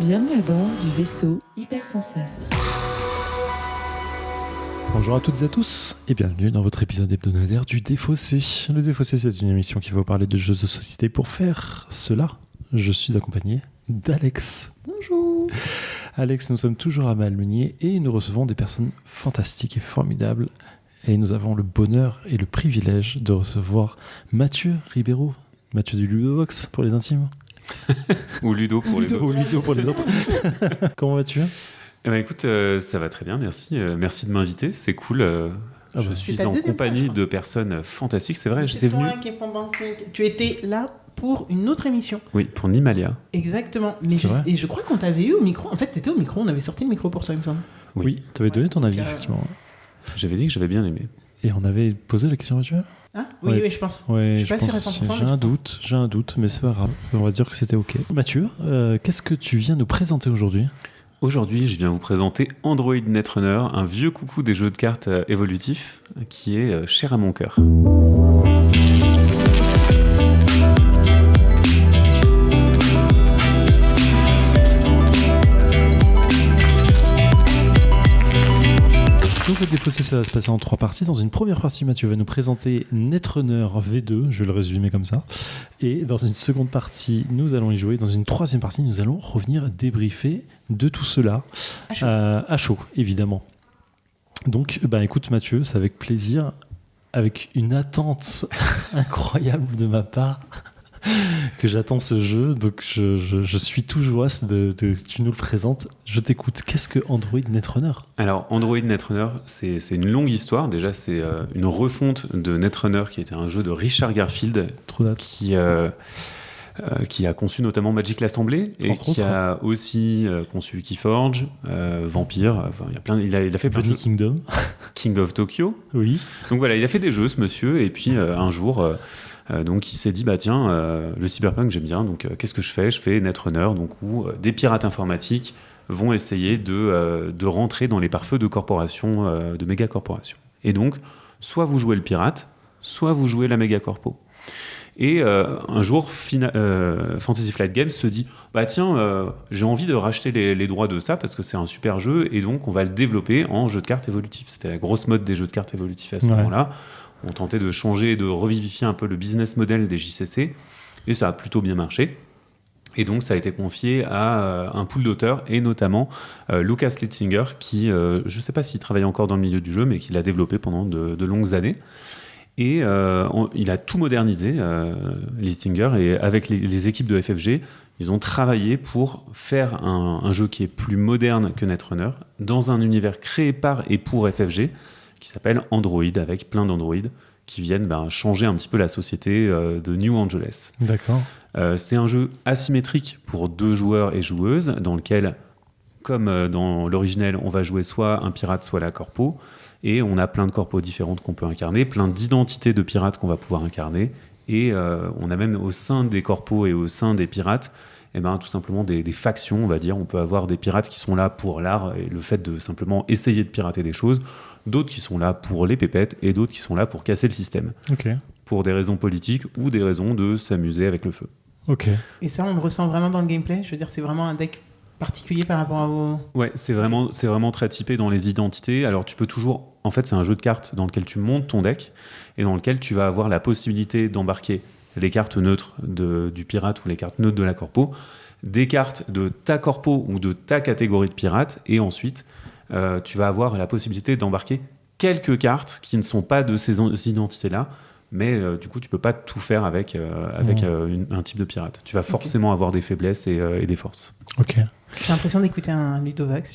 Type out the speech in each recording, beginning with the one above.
Bienvenue à bord du vaisseau Hypersensas. Bonjour à toutes et à tous et bienvenue dans votre épisode hebdomadaire du Défaussé. Le Défaussé, c'est une émission qui va vous parler de jeux de société. Pour faire cela, je suis accompagné d'Alex. Bonjour. Alex, nous sommes toujours à Malmenier et nous recevons des personnes fantastiques et formidables. Et nous avons le bonheur et le privilège de recevoir Mathieu Ribeiro. Mathieu du Ludovox pour les intimes. Ou Ludo pour les autres. Ou Ludo pour les autres. Comment vas-tu ? Eh ben, écoute, ça va très bien, merci. Merci de m'inviter, c'est cool. Je suis C'est ta en deuxième compagnie fois, de personnes fantastiques, c'est vrai. C'est J'étais venu. toi qui es fantastique. Tu étais là pour une autre émission. Oui, pour Nimalia. Exactement. Mais C'est vrai. et je crois qu'on t'avait eu au micro. En fait, t'étais au micro, on avait sorti le micro pour toi, il me semble. Oui. Tu avais donné ton avis, Donc, effectivement. J'avais dit que j'avais bien aimé. Et on avait posé la question, Mathieu ? Hein oui, Ouais. oui, je pense. Ouais, Je suis pas sûr à pense 100%, aussi. mais J'ai je un pense. doute, mais c'est pas grave. On va se dire que c'était OK. Mathieu, qu'est-ce que tu viens nous présenter aujourd'hui ? Aujourd'hui, je viens vous présenter Android Netrunner, un vieux coucou des jeux de cartes évolutifs qui est cher à mon cœur. Donc le Défaussé, ça va se passer en 3 parties. Dans une première partie, Mathieu va nous présenter Netrunner V2, je vais le résumer comme ça. Et dans une seconde partie, nous allons y jouer. Dans une troisième partie, nous allons revenir débriefer de tout cela à chaud, évidemment. Donc, écoute Mathieu, c'est avec plaisir, avec une attente incroyable de ma part, que j'attends ce jeu. Donc, je suis tout joie que tu nous le présentes. Je t'écoute. Qu'est-ce que Android Netrunner ? Alors, Android Netrunner, c'est une longue histoire. Déjà, c'est une refonte de Netrunner, qui était un jeu de Richard Garfield, Trop d'hâte. qui a conçu notamment Magic l'Assemblée et Entre qui autres, a aussi conçu Keyforge, Vampire. Enfin, il a fait plein de Bunny jeux. Kingdom. King of Tokyo. Oui. Donc voilà, il a fait des jeux, ce monsieur. Et puis un jour, donc il s'est dit, bah tiens, le cyberpunk j'aime bien. Donc qu'est-ce que je fais ? Je fais Netrunner, donc où des pirates informatiques vont essayer de rentrer dans les pare-feux de corporations, de méga corporations. Et donc, soit vous jouez le pirate, soit vous jouez la méga corpo. Et un jour, Fantasy Flight Games se dit bah tiens, j'ai envie de racheter les droits de ça parce que c'est un super jeu et donc on va le développer en jeu de cartes évolutif. C'était la grosse mode des jeux de cartes évolutifs à ce moment-là. On tentait de changer, de revivifier un peu le business model des JCC et ça a plutôt bien marché. Et donc ça a été confié à un pool d'auteurs et notamment Lucas Litzinger qui, je ne sais pas s'il travaille encore dans le milieu du jeu, mais qui l'a développé pendant de longues années. Et il a tout modernisé, Litzinger, et avec les équipes de FFG, ils ont travaillé pour faire un jeu qui est plus moderne que Netrunner, dans un univers créé par et pour FFG, qui s'appelle Android, avec plein d'androïdes qui viennent changer un petit peu la société de New Angeles. D'accord. C'est un jeu asymétrique pour 2 joueurs et joueuses, dans lequel, comme dans l'originel, on va jouer soit un pirate, soit la corpo, et on a plein de corpos différentes qu'on peut incarner, plein d'identités de pirates qu'on va pouvoir incarner, et on a même au sein des corpos et au sein des pirates, tout simplement des factions, on va dire. On peut avoir des pirates qui sont là pour l'art et le fait de simplement essayer de pirater des choses, d'autres qui sont là pour les pépettes, et d'autres qui sont là pour casser le système, Ok. pour des raisons politiques ou des raisons de s'amuser avec le feu. Ok. Et ça, on le ressent vraiment dans le gameplay. Je veux dire, c'est vraiment un deck particulier par rapport à vos. Ouais, c'est vraiment très typé dans les identités. Alors tu peux toujours... En fait, c'est un jeu de cartes dans lequel tu montes ton deck et dans lequel tu vas avoir la possibilité d'embarquer les cartes neutres du pirate ou les cartes neutres de la corpo, des cartes de ta corpo ou de ta catégorie de pirate, et ensuite, tu vas avoir la possibilité d'embarquer quelques cartes qui ne sont pas de ces identités-là, mais du coup, tu peux pas tout faire avec un type de pirate. Tu vas forcément avoir des faiblesses et des forces. Ok. J'ai l'impression d'écouter un Ludovax.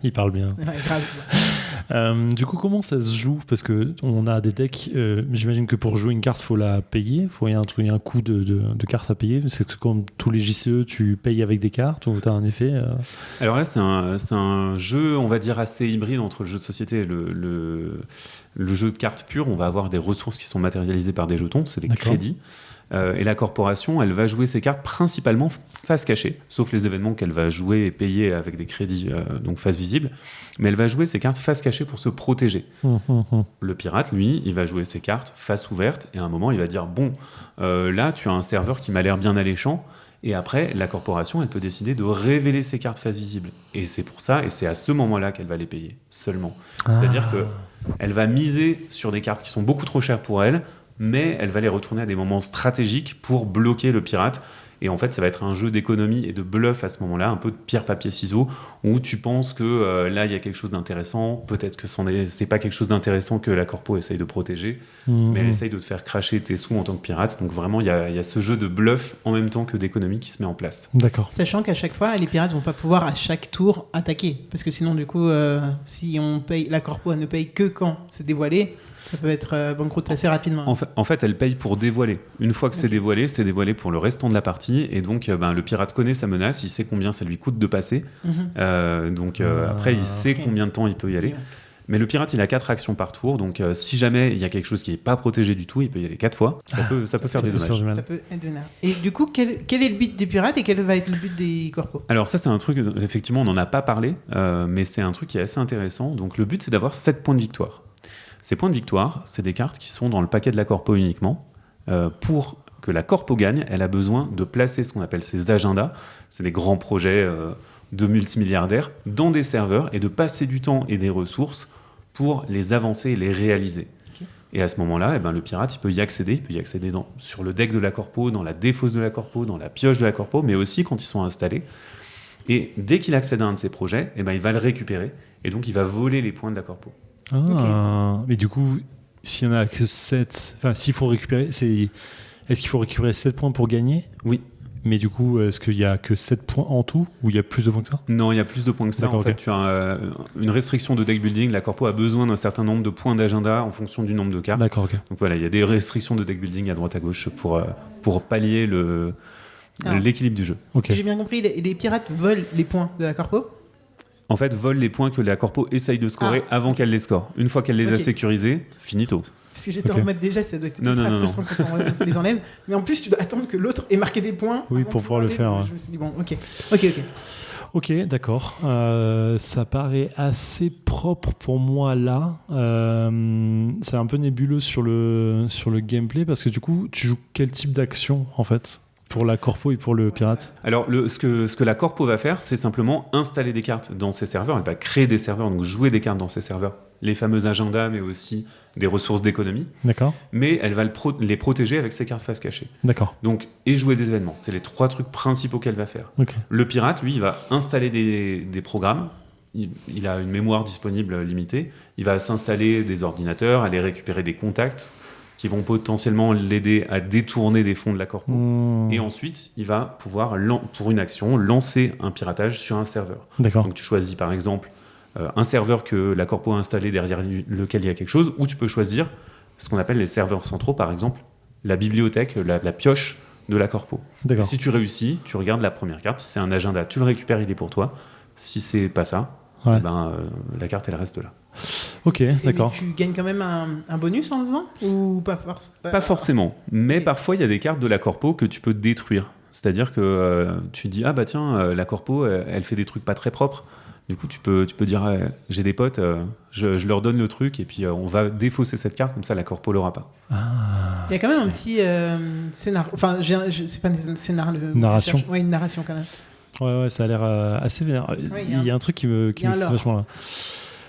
Il parle bien. Ouais, grave. Du coup, comment ça se joue ? Parce qu'on a des decks, j'imagine que pour jouer une carte, il faut la payer. Il y a un coût de carte à payer. C'est que comme tous les JCE, tu payes avec des cartes ou tu as un effet Alors là, c'est un jeu, on va dire, assez hybride entre le jeu de société et le jeu de cartes pur. On va avoir des ressources qui sont matérialisées par des jetons, c'est des crédits. Et la corporation, elle va jouer ses cartes principalement face cachée, sauf les événements qu'elle va jouer et payer avec des crédits, donc face visible. Mais elle va jouer ses cartes face cachée pour se protéger. Le pirate, lui, il va jouer ses cartes face ouverte, et à un moment, il va dire « Bon, là, tu as un serveur qui m'a l'air bien alléchant, Et après, la corporation, elle peut décider de révéler ses cartes face visible. Et c'est pour ça, et c'est à ce moment-là qu'elle va les payer seulement. C'est-à-dire qu'elle va miser sur des cartes qui sont beaucoup trop chères pour elle, mais elle va les retourner à des moments stratégiques pour bloquer le pirate. Et en fait, ça va être un jeu d'économie et de bluff à ce moment-là, un peu de pierre, papier, ciseaux, où tu penses que là, il y a quelque chose d'intéressant. Peut-être que c'est pas quelque chose d'intéressant que la corpo essaye de protéger, mais elle essaye de te faire cracher tes sous en tant que pirate. Donc vraiment, il y a ce jeu de bluff en même temps que d'économie qui se met en place. D'accord. Sachant qu'à chaque fois, les pirates vont pas pouvoir à chaque tour attaquer. Parce que sinon, du coup, si on paye, la corpo elle ne paye que quand c'est dévoilé, ça peut être banqueroute assez rapidement. En fait, elle paye pour dévoiler. Une fois que c'est dévoilé pour le restant de la partie. Et donc, le pirate connaît sa menace, il sait combien ça lui coûte de passer. Après, il sait combien de temps il peut y aller. Ouais. Mais le pirate, il a 4 actions par tour. Donc, si jamais il y a quelque chose qui n'est pas protégé du tout, il peut y aller 4 fois. Ça peut faire des dommages. Ça peut être vénère. Et du coup, quel est le but des pirates et quel va être le but des corpos? Alors ça, c'est un truc, effectivement, on n'en a pas parlé, mais c'est un truc qui est assez intéressant. Donc, le but, c'est d'avoir 7 points de victoire. Ces points de victoire, c'est des cartes qui sont dans le paquet de la corpo uniquement. Pour que la corpo gagne, elle a besoin de placer ce qu'on appelle ses agendas. C'est des grands projets de multimilliardaires dans des serveurs et de passer du temps et des ressources pour les avancer et les réaliser. Okay. Et à ce moment-là, le pirate, il peut y accéder sur le deck de la corpo, dans la défausse de la corpo, dans la pioche de la corpo, mais aussi quand ils sont installés. Et dès qu'il accède à un de ces projets, il va le récupérer et donc il va voler les points de la corpo. Mais du coup, s'il y en a que 7, enfin, s'il faut récupérer, est-ce qu'il faut récupérer 7 points pour gagner? Oui. Mais du coup, est-ce qu'il y a que 7 points en tout ou il y a plus de points que ça? Non, il y a plus de points que ça. D'accord, en fait, tu as une restriction de deck building. La corpo a besoin d'un certain nombre de points d'agenda en fonction du nombre de cartes. D'accord, ok. Donc voilà, il y a des restrictions de deck building à droite à gauche pour pallier l'équilibre du jeu. Ok. Si j'ai bien compris, les pirates volent les points de la corpo. En fait, volent les points que la corpo essaye de scorer avant qu'elle les score. Une fois qu'elle les a sécurisés, finito. Parce que j'étais en mode déjà, ça doit être Non. frustrant quand on les enlève. Mais en plus, tu dois attendre que l'autre ait marqué des points. Oui, avant pour de pouvoir le aller. faire. Ouais. Je me suis dit, bon, ok. Ok, d'accord. Ça paraît assez propre pour moi là. C'est un peu nébuleux sur le gameplay parce que du coup, tu joues quel type d'action en fait pour la corpo et pour le pirate? Alors, ce que la corpo va faire, c'est simplement installer des cartes dans ses serveurs. Elle va créer des serveurs, donc jouer des cartes dans ses serveurs. Les fameux agendas, mais aussi des ressources d'économie. D'accord. Mais elle va les protéger avec ses cartes face cachée. D'accord. Donc, et jouer des événements. C'est les 3 trucs principaux qu'elle va faire. Ok. Le pirate, lui, il va installer des programmes. Il a une mémoire disponible limitée. Il va s'installer des ordinateurs, aller récupérer des contacts qui vont potentiellement l'aider à détourner des fonds de la corpo. Et ensuite, il va pouvoir, pour une action, lancer un piratage sur un serveur. D'accord. Donc tu choisis par exemple un serveur que la corpo a installé derrière lequel il y a quelque chose, ou tu peux choisir ce qu'on appelle les serveurs centraux, par exemple la bibliothèque, la pioche de la corpo. Et si tu réussis, tu regardes la première carte. Si c'est un agenda, tu le récupères, il est pour toi. Si c'est pas ça, la carte elle reste là. Ok, d'accord. Tu gagnes quand même un bonus en le faisant ou pas forcément? Pas forcément, mais parfois il y a des cartes de la corpo que tu peux détruire. C'est-à-dire que tu dis la corpo elle fait des trucs pas très propres. Du coup tu peux dire j'ai des potes, je leur donne le truc et puis on va défausser cette carte, comme ça la corpo l'aura pas. Il y a quand même un petit scénario. Enfin, c'est pas un scénario. Narration. Ouais, une narration quand même. Ouais, ça a l'air assez vénère. Ouais, il y a un truc qui m'excite vachement là.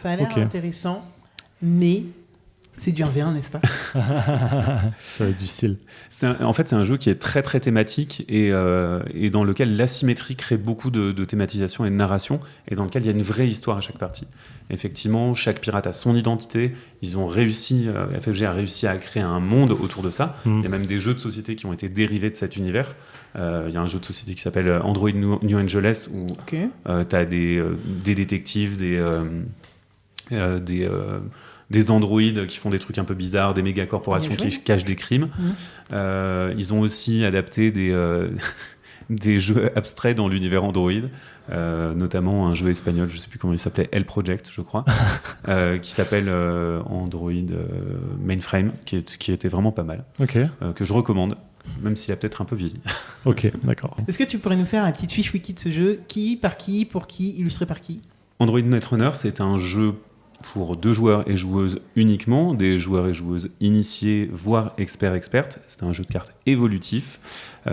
Ça a l'air intéressant, mais c'est du 1v1, n'est-ce pas? Ça va être difficile. En fait, c'est un jeu qui est très très thématique et dans lequel l'asymétrie crée beaucoup de thématisation et de narration, et dans lequel il y a une vraie histoire à chaque partie. Effectivement, chaque pirate a son identité. Ils ont réussi, FFG a réussi à créer un monde autour de ça. Il y a même des jeux de société qui ont été dérivés de cet univers. Il y a un jeu de société qui s'appelle Android New Angeles où tu as des détectives, des androïdes qui font des trucs un peu bizarres, des méga corporations qui cachent des crimes. Ils ont aussi adapté des jeux abstraits dans l'univers Android, notamment un jeu espagnol, je ne sais plus comment il s'appelait, El Project, je crois, qui s'appelle Android Mainframe, qui était vraiment pas mal, que je recommande, même s'il a peut-être un peu vieilli. Ok, d'accord. Est-ce que tu pourrais nous faire la petite fiche wiki de ce jeu? Qui, par qui, pour qui, illustré par qui? Android Netrunner, c'est un jeu pour 2 joueurs et joueuses uniquement, des joueurs et joueuses initiés, voire expertes. C'est un jeu de cartes évolutif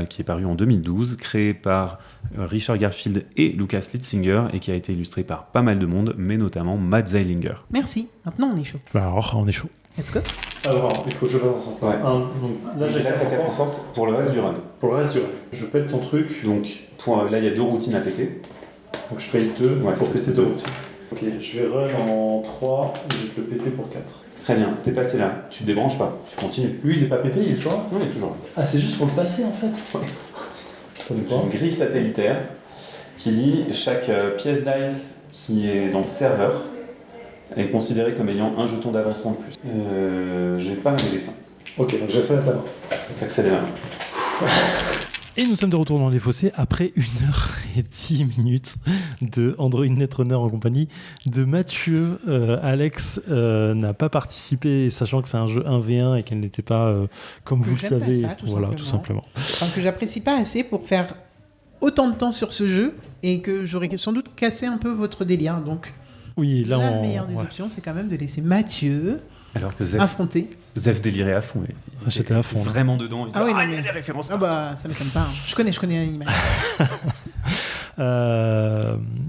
qui est paru en 2012, créé par Richard Garfield et Lucas Litzinger et qui a été illustré par pas mal de monde, mais notamment Matt Zeilinger. Merci. Maintenant, on est chaud. Bah alors, on est chaud. Let's go. Alors, il faut que je fasse dans ce sens-là. Ouais. Là, j'ai ta carte forte pour le reste du run. Pour le reste, je pète ton truc. Donc, là, il y a 2 routines à péter. Donc, je paye 2 Ouais, pour c'est péter 2 deux. routines. Ok, je vais run en 3 et je vais te le péter pour 4. Très bien, t'es passé là. Tu te débranches pas, tu continues. Lui, il est pas pété, il est toujours là. Non, il est toujours là. Ah, c'est juste pour le passer en fait. Ça veut J'ai pas. une grille satellitaire qui dit chaque pièce d'ice qui est dans le serveur est considérée comme ayant un jeton d'avancement de plus. Je vais pas révéler ça. Ok, donc j'essaie à ta main. Donc accélérer. Et nous sommes de retour dans les fossés après 1h10 de Android Netrunner en compagnie de Mathieu. Alex n'a pas participé, sachant que c'est un jeu 1v1 et qu'elle n'était pas, comme Que vous le j'aime pas savez, ça, tout voilà, simplement. tout simplement. Enfin, que j'apprécie pas assez pour faire autant de temps sur ce jeu et que j'aurais sans doute cassé un peu votre délire. Donc, Oui, là, la on... meilleure des ouais. options, c'est quand même de laisser Mathieu Alors que affronter. Zef délirait à fond. J'étais à fond, là. Vraiment dedans. Il dit, Ah oui, non, il y a mais- des références. Ah bah, ça m'étonne pas. Hein. Je connais l'animal.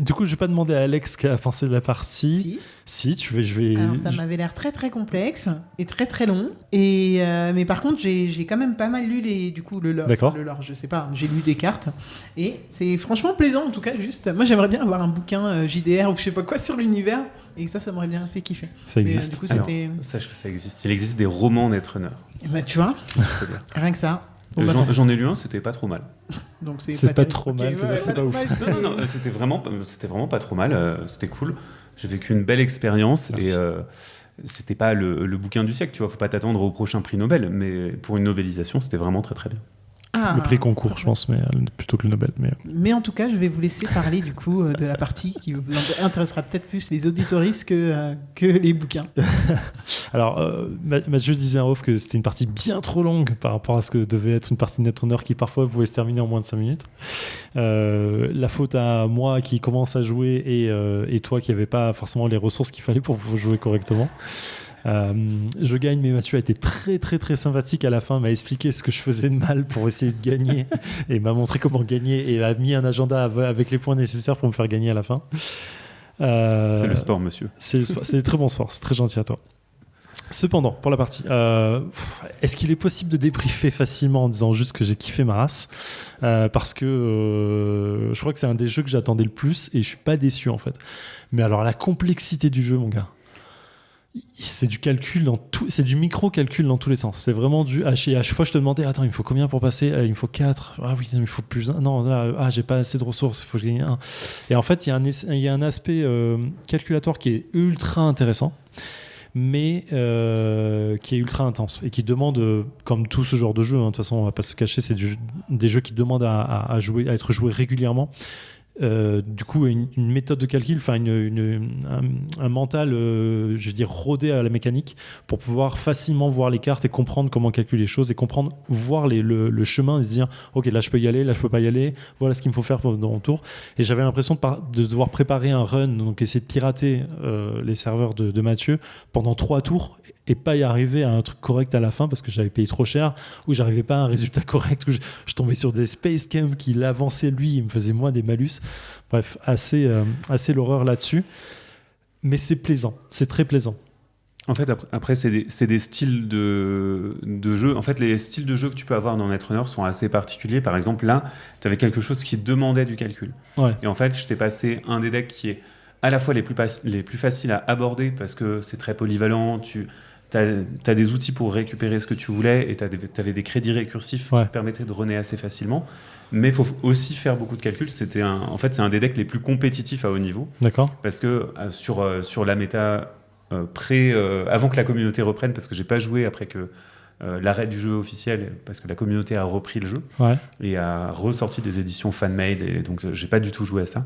Du coup, je vais pas demander à Alex qu'a pensé de la partie. Si, je vais. Alors, ça m'avait l'air très très complexe et très très long. Et mais par contre, j'ai quand même pas mal lu le lore. D'accord. Enfin, le lore, je sais pas. J'ai lu des cartes et c'est franchement plaisant en tout cas. Juste, moi j'aimerais bien avoir un bouquin JDR ou je sais pas quoi sur l'univers et ça m'aurait bien fait kiffer. Ça Mais, existe. du coup, Alors, c'était. sache que ça existe. Il existe des romans Netrunner. Bah, tu vois, Je peux dire. rien que ça. Bon, bah, J'en ai lu un, c'était pas trop mal. donc C'est pas terrible. trop Ok, mal, c'est-à-dire que c'est pas trop ouf. mal. Non, c'était vraiment pas trop mal. C'était cool. J'ai vécu une belle expérience Merci. et c'était pas le bouquin du siècle, tu vois. Faut pas t'attendre au prochain prix Nobel, mais pour une novélisation, c'était vraiment très très bien. Ah, Le prix concours, je pense, mais plutôt que le Nobel. Mais en tout cas, je vais vous laisser parler du coup de la partie qui vous intéressera peut-être plus les auditoristes que les bouquins. Alors, Mathieu disait en off que c'était une partie bien trop longue par rapport à ce que devait être une partie de Netrunner qui parfois pouvait se terminer en moins de 5 minutes. La faute à moi qui commence à jouer et toi qui n'avais pas forcément les ressources qu'il fallait pour pouvoir jouer correctement. Je gagne, mais Mathieu a été très très très sympathique à la fin, m'a expliqué ce que je faisais de mal pour essayer de gagner et m'a montré comment gagner et a mis un agenda avec les points nécessaires pour me faire gagner à la fin. C'est le sport, monsieur. C'est des très bons sports, c'est très gentil à toi. Cependant, pour la partie, est-ce qu'il est possible de débriefer facilement en disant juste que j'ai kiffé ma race parce que je crois que c'est un des jeux que j'attendais le plus et je suis pas déçu en fait. Mais alors la complexité du jeu, mon gars, c'est du calcul dans tout, c'est du micro-calcul dans tous les sens. C'est vraiment à chaque fois je te demandais, attends, il me faut combien pour passer? Il me faut 4. Ah oui, il me faut plus 1. Non, là, j'ai pas assez de ressources, il faut que je gagne 1. Et en fait, il y a un aspect calculatoire qui est ultra intéressant, mais qui est ultra intense et qui demande, comme tout ce genre de jeu, hein, de toute façon, on va pas se cacher, c'est des jeux qui demandent à être joués régulièrement. Du coup, une méthode de calcul, enfin un mental, je veux dire, rodé à la mécanique pour pouvoir facilement voir les cartes et comprendre comment calculer les choses et voir le chemin et se dire, ok, là je peux y aller, là je peux pas y aller, voilà ce qu'il me faut faire dans mon tour. Et j'avais l'impression de devoir préparer un run, donc essayer de pirater les serveurs de Mathieu pendant 3 tours et pas y arriver à un truc correct à la fin parce que j'avais payé trop cher ou j'arrivais pas à un résultat correct, ou je tombais sur des space camps qui l'avançaient lui, il me faisait moi des malus. Bref, assez l'horreur là-dessus, mais c'est plaisant, c'est très plaisant. En fait, après c'est des styles de jeu. En fait, les styles de jeu que tu peux avoir dans Netrunner sont assez particuliers. Par exemple, là, tu avais quelque chose qui demandait du calcul. Ouais. Et en fait, je t'ai passé un des decks qui est à la fois les plus faciles à aborder parce que c'est très polyvalent. T'as des outils pour récupérer ce que tu voulais et t'avais des crédits récursifs qui te permettaient de runner assez facilement. Mais il faut aussi faire beaucoup de calculs. C'est un des decks les plus compétitifs à haut niveau. D'accord. Parce que sur la méta, avant que la communauté reprenne, parce que j'ai pas joué après que l'arrêt du jeu officiel, parce que la communauté a repris le jeu et a ressorti des éditions fan-made, et donc j'ai pas du tout joué à ça.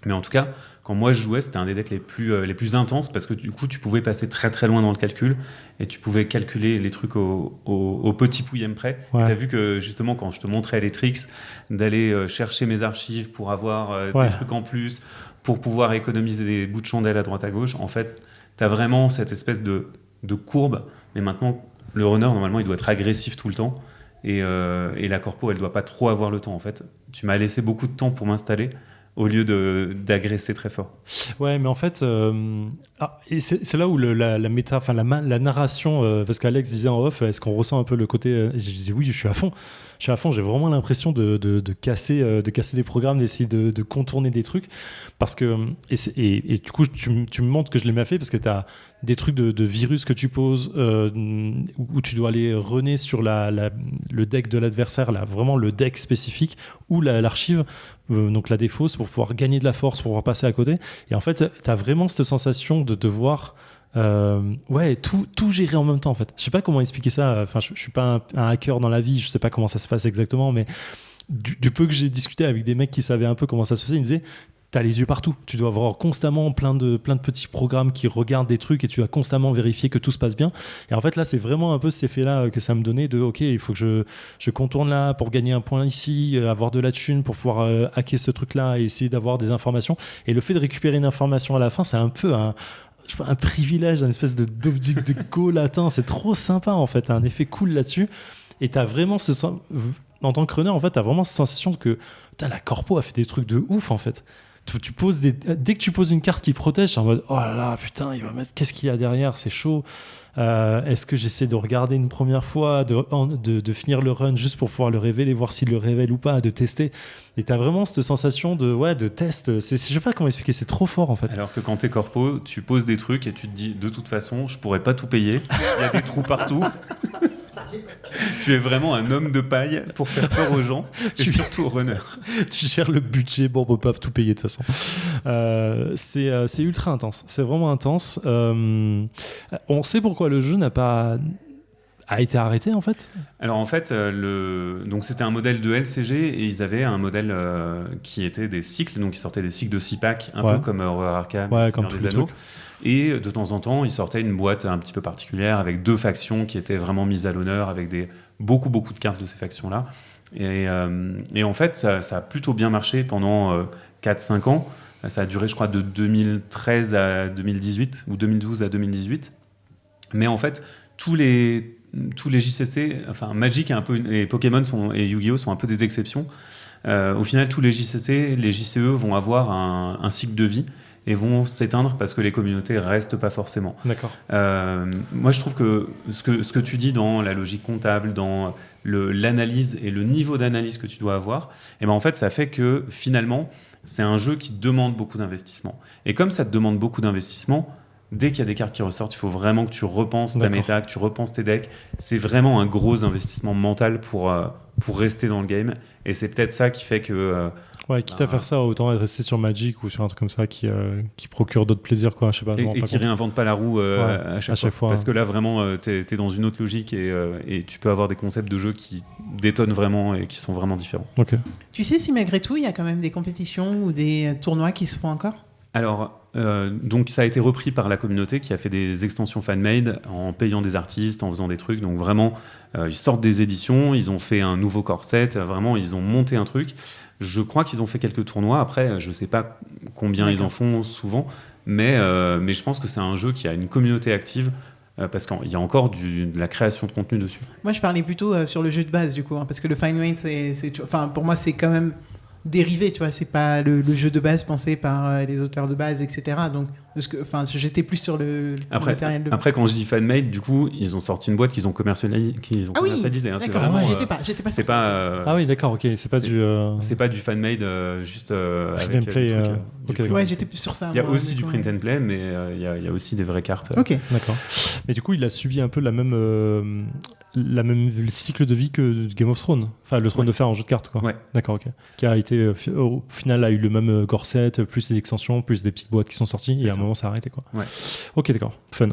Mais en tout cas, quand moi je jouais, c'était un des decks les plus intenses parce que du coup, tu pouvais passer très très loin dans le calcul et tu pouvais calculer les trucs au petit pouillème près. Ouais. Et tu as vu que justement, quand je te montrais les tricks, d'aller chercher mes archives pour avoir des trucs en plus, pour pouvoir économiser des bouts de chandelle à droite à gauche, en fait, t'as vraiment cette espèce de courbe, mais maintenant, le runner, normalement, il doit être agressif tout le temps, et la corpo, elle doit pas trop avoir le temps, en fait. Tu m'as laissé beaucoup de temps pour m'installer, au lieu d'agresser très fort. Ouais, mais en fait, et c'est là où la méta, enfin la narration, parce qu'Alex disait en off, est-ce qu'on ressent un peu le côté, et je disais oui, je suis à fond, j'ai vraiment l'impression de casser des programmes, d'essayer de contourner des trucs, parce que, et du coup, tu me montres que je l'ai mal fait, parce que tu as des trucs de virus que tu poses, où tu dois aller runner sur le deck de l'adversaire, là, vraiment le deck spécifique, ou l'archive, donc la défausse, pour pouvoir gagner de la force, pour pouvoir passer à côté. Et en fait, tu as vraiment cette sensation de devoir tout gérer en même temps, en fait. Je sais pas comment expliquer ça. Enfin, je suis pas un hacker dans la vie, je sais pas comment ça se passe exactement, mais du peu que j'ai discuté avec des mecs qui savaient un peu comment ça se faisait, ils me disaient t'as les yeux partout, tu dois avoir constamment plein de petits programmes qui regardent des trucs et tu dois constamment vérifier que tout se passe bien. Et en fait là c'est vraiment un peu cet effet là que ça me donnait de ok, il faut que je contourne là pour gagner un point ici, avoir de la thune pour pouvoir hacker ce truc là et essayer d'avoir des informations. Et le fait de récupérer une information à la fin, c'est un peu un privilège, une espèce de go latin. C'est trop sympa en fait, un effet cool là-dessus. Et t'as vraiment en tant que runner, en fait, t'as vraiment cette sensation que la corpo a fait des trucs de ouf en fait. Tu poses dès que tu poses une carte qui protège, c'est en mode oh là là, putain, il va mettre, qu'est-ce qu'il y a derrière, c'est chaud. Est-ce que j'essaie de regarder une première fois, de finir le run juste pour pouvoir le révéler, voir s'il le révèle ou pas, de tester. Et t'as vraiment cette sensation de test. Je sais pas comment expliquer, c'est trop fort en fait. Alors que quand t'es corpo, tu poses des trucs et tu te dis de toute façon, je pourrais pas tout payer. Il y a des trous partout. Tu es vraiment un homme de paille pour faire peur aux gens, et surtout aux runners. Tu gères le budget, bon, on peut pas tout payer de toute façon. C'est ultra intense, c'est vraiment intense. On sait pourquoi le jeu a été arrêté en fait. Alors en fait, donc c'était un modèle de LCG et ils avaient un modèle qui était des cycles, donc ils sortaient des cycles de 6 packs, un peu comme Horror Arkham, comme tous les Anneaux. Et de temps en temps, ils sortaient une boîte un petit peu particulière avec 2 factions qui étaient vraiment mises à l'honneur, avec beaucoup de cartes de ces factions-là. Et en fait, ça a plutôt bien marché pendant 4-5 ans. Ça a duré, je crois, de 2013 à 2018 ou 2012 à 2018. Mais en fait, tous les JCC, enfin Magic et Pokémon et Yu-Gi-Oh sont un peu des exceptions. Au final, tous les JCC, les JCE vont avoir un cycle de vie et vont s'éteindre parce que les communautés restent pas forcément. D'accord. Moi, je trouve que ce que tu dis dans la logique comptable, dans l'analyse et le niveau d'analyse que tu dois avoir, et ben en fait, ça fait que finalement, c'est un jeu qui demande beaucoup d'investissement. Et comme ça te demande beaucoup d'investissement, dès qu'il y a des cartes qui ressortent, il faut vraiment que tu repenses ta méta, que tu repenses tes decks. C'est vraiment un gros investissement mental pour rester dans le game. Et c'est peut-être ça qui fait que... quitte à faire ça, autant rester sur Magic ou sur un truc comme ça qui procure d'autres plaisirs, quoi. Je sais pas, et qui réinvente pas la roue à chaque fois. Parce que là, vraiment, t'es dans une autre logique et tu peux avoir des concepts de jeu qui détonnent vraiment et qui sont vraiment différents. Okay. Tu sais si malgré tout, il y a quand même des compétitions ou des tournois qui se font encore ? Alors, donc ça a été repris par la communauté qui a fait des extensions fan-made en payant des artistes, en faisant des trucs. Donc vraiment, ils sortent des éditions, ils ont fait un nouveau corset, vraiment, ils ont monté un truc. Je crois qu'ils ont fait quelques tournois. Après, je ne sais pas combien ils en font souvent, mais je pense que c'est un jeu qui a une communauté active parce qu'il y a encore de la création de contenu dessus. Moi, je parlais plutôt sur le jeu de base, du coup, parce que le fan-made, pour moi, c'est quand même dérivé, tu vois, c'est pas le jeu de base pensé par les auteurs de base, etc. Donc, j'étais plus sur le matériel de base. Après, quand je dis fan-made, du coup, ils ont sorti une boîte qu'ils ont commercialisée. Hein, d'accord, j'étais pas c'est pas. Ah oui, d'accord, ok, c'est pas du fan-made juste print avec and play. Ouais, j'étais plus sur ça. Il y a aussi du print and play, mais il y a aussi des vraies cartes. Ok, d'accord. Mais du coup, il a subi un peu le cycle de vie que Game of Thrones, enfin le Trône de Fer en jeu de cartes, quoi. Ouais. D'accord, ok. Qui a été au final a eu le même corset, plus des extensions, plus des petites boîtes qui sont sorties, et à un moment ça a arrêté, quoi. Ouais. Ok, d'accord, fun.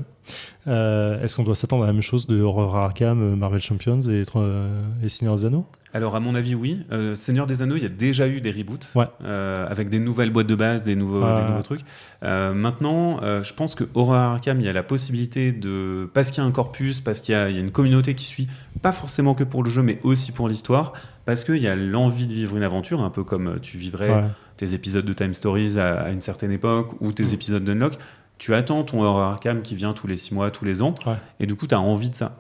Est-ce qu'on doit s'attendre à la même chose de Horror Arkham, Marvel Champions et Seigneur des Anneaux ? Alors, à mon avis, oui. Seigneur des Anneaux, il y a déjà eu des reboots avec des nouvelles boîtes de base, des nouveaux trucs. Maintenant, je pense que Horror Arkham, il y a la possibilité parce qu'il y a un corpus, parce qu'il y a une communauté qui suit, pas forcément que pour le jeu, mais aussi pour l'histoire, parce qu'il y a l'envie de vivre une aventure, un peu comme tu vivrais tes épisodes de Time Stories à une certaine époque ou tes épisodes d'Unlock. tu attends ton Horror Arkham qui vient tous les 6 mois, tous les ans, Ouais. et du coup, tu as envie de ça.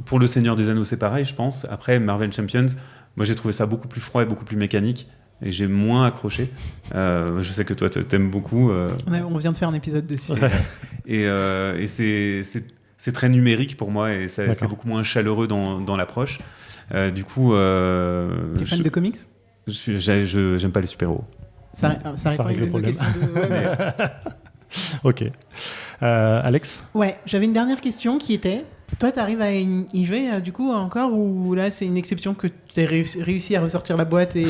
Pour le Seigneur des Anneaux, c'est pareil, je pense. Après, Marvel Champions, moi, j'ai trouvé ça beaucoup plus froid et beaucoup plus mécanique, et j'ai moins accroché. Je sais que toi, t'aimes beaucoup. On vient de faire un épisode dessus. Ouais. Et c'est très numérique pour moi, et c'est D'accord. beaucoup moins chaleureux dans l'approche. Du coup, T'es fan de comics? j'aime pas les super-héros. Ça répond à règle le une problème. question de... ouais, Ok. Alex? Ouais, j'avais une dernière question qui était, toi, t'arrives à y jouer du coup encore, ou là c'est une exception que t'aies réussi à ressortir la boîte et...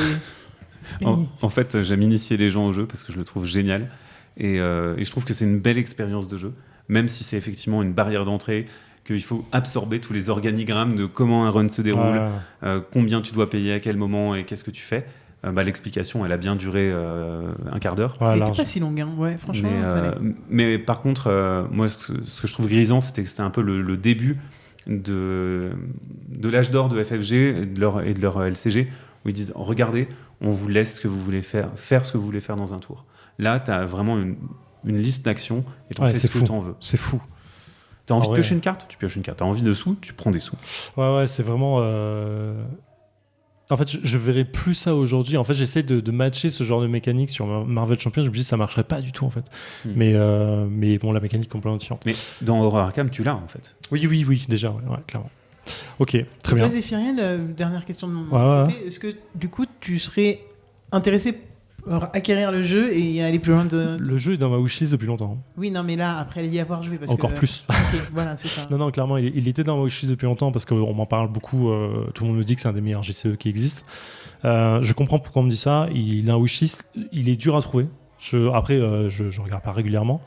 En fait, j'aime initier les gens au jeu parce que je le trouve génial. Et je trouve que c'est une belle expérience de jeu, même si c'est effectivement une barrière d'entrée, qu'il faut absorber tous les organigrammes de comment un run se déroule, combien tu dois payer à quel moment et qu'est-ce que tu fais. L'explication, elle a bien duré un quart d'heure. Ouais, Elle était large. pas si longue, hein. Ouais, franchement, ça allait. Mais par contre, moi, ce que je trouve grisant, c'était que c'était un peu le début de l'âge d'or de FFG et de leur LCG, où ils disent regardez, on vous laisse ce que vous voulez faire ce que vous voulez faire dans un tour. Là, tu as vraiment une liste d'actions et tu Ouais, fais c'est ce que fou. tu en veux. C'est fou. Tu as envie Ah de ouais. piocher une carte, tu pioches une carte. Tu as envie de sous, tu prends des sous. Ouais, c'est vraiment. En fait, je verrais plus ça aujourd'hui. En fait, j'essaie de matcher ce genre de mécanique sur Marvel Champions. Je me dis, ça marcherait pas du tout, en fait. Mais bon, la mécanique est complètement différente. Mais dans Horror Arkham, tu l'as en fait. Oui, déjà, ouais, clairement. Ok, très Et bien. toi, Zéphiriel, dernière question de mon Ouais. côté. Est-ce que du coup, tu serais intéressé par acquérir le jeu et aller plus loin de... Le jeu est dans ma wishlist depuis longtemps. Oui, non, mais là, après y avoir joué. Parce Encore que... plus. Ok, voilà, c'est ça. Non, clairement, il était dans ma wishlist depuis longtemps parce qu'on m'en parle beaucoup. Tout le monde me dit que c'est un des meilleurs GCE qui existe. Je comprends pourquoi on me dit ça. Il a un wishlist, il est dur à trouver. Après, je regarde pas régulièrement,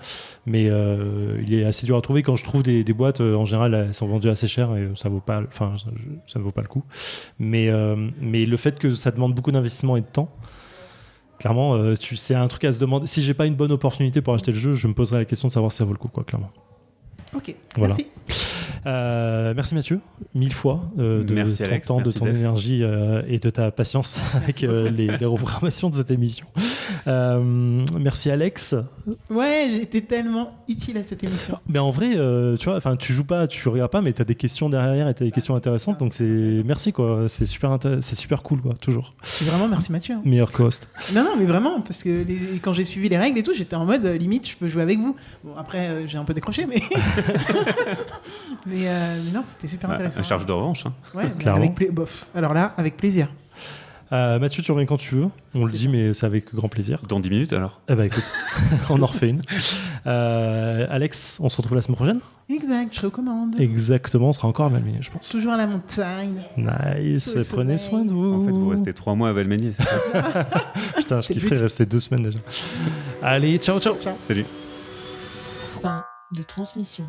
mais il est assez dur à trouver. Quand je trouve des boîtes, en général, elles sont vendues assez cher et ça vaut pas, ça ne vaut pas le coup. Mais le fait que ça demande beaucoup d'investissement et de temps, clairement, c'est un truc à se demander. Si j'ai pas une bonne opportunité pour acheter le jeu, je me poserai la question de savoir si ça vaut le coup, quoi, clairement. Ok, Voilà. merci. Merci Mathieu, 1000 fois de Merci, ton Alex, temps, de merci, ton Zef. énergie et de ta patience avec les reprogrammations de cette émission. Merci Alex. Ouais, j'étais tellement utile à cette émission. Mais en vrai, tu vois, enfin, tu joues pas, tu regardes pas, mais t'as des questions derrière et t'as des questions intéressantes, donc merci quoi. C'est super cool quoi, toujours. C'est vraiment merci Mathieu. Hein. Meilleur co-host. Non, mais vraiment, parce que quand j'ai suivi les règles et tout, j'étais en mode limite, je peux jouer avec vous. Bon, après, j'ai un peu décroché, mais. mais non, c'était super intéressant. Un charge de revanche. Hein. Ouais, Clairement. Alors là, avec plaisir. Mathieu, tu reviens quand tu veux. On le C'est dit, ça. mais c'est avec grand plaisir. Dans 10 minutes alors. Eh ben écoute, on en refait une. Alex, on se retrouve la semaine prochaine. Exact, je recommande. Exactement, on sera encore à Valmy, je pense. Toujours à la montagne. Nice, Sous le prenez soleil. soin de vous. En fait, vous restez 3 mois à Valménier, c'est ça. Putain, je C'est le kifferais but. rester 2 semaines déjà. Allez, ciao. Salut. Fin de transmission.